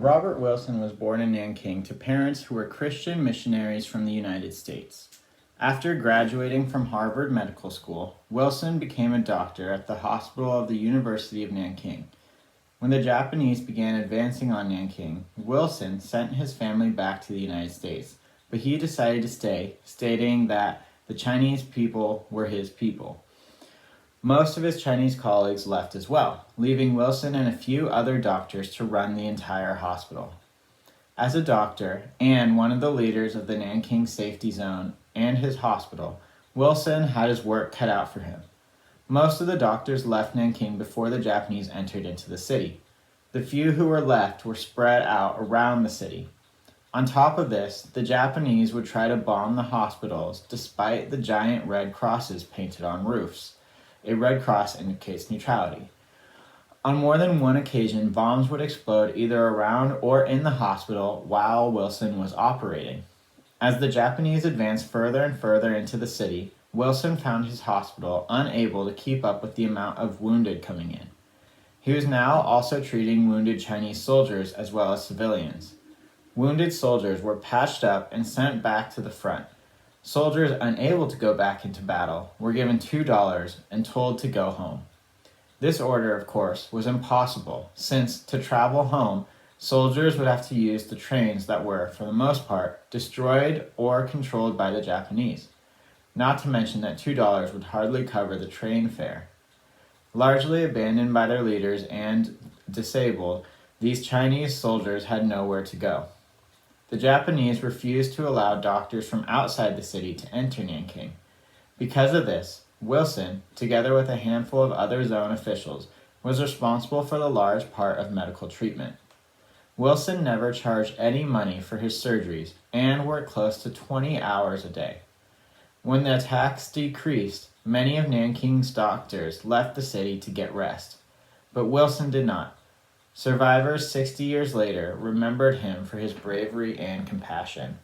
Robert Wilson was born in Nanking to parents who were Christian missionaries from the United States. After graduating from Harvard Medical School, Wilson became a doctor at the hospital of the University of Nanking. When the Japanese began advancing on Nanking, Wilson sent his family back to the United States, but he decided to stay, stating that the Chinese people were his people. Most of his Chinese colleagues left as well, leaving Wilson and a few other doctors to run the entire hospital. As a doctor and one of the leaders of the Nanking Safety Zone and his hospital, Wilson had his work cut out for him. Most of the doctors left Nanking before the Japanese entered into the city. The few who were left were spread out around the city. On top of this, the Japanese would try to bomb the hospitals despite the giant red crosses painted on roofs. A red cross indicates neutrality. On more than one occasion, bombs would explode either around or in the hospital while Wilson was operating. As the Japanese advanced further and further into the city, Wilson found his hospital unable to keep up with the amount of wounded coming in. He was now also treating wounded Chinese soldiers as well as civilians. Wounded soldiers were patched up and sent back to the front. Soldiers unable to go back into battle were given $2 and told to go home. This order, of course, was impossible, since to travel home, soldiers would have to use the trains that were, for the most part, destroyed or controlled by the Japanese. Not to mention that $2 would hardly cover the train fare. Largely abandoned by their leaders and disabled, these Chinese soldiers had nowhere to go. The Japanese refused to allow doctors from outside the city to enter Nanking. Because of this, Wilson, together with a handful of other zone officials, was responsible for the large part of medical treatment. Wilson never charged any money for his surgeries and worked close to 20 hours a day. When the attacks decreased, many of Nanking's doctors left the city to get rest, but Wilson did not. Survivors 60 years later remembered him for his bravery and compassion.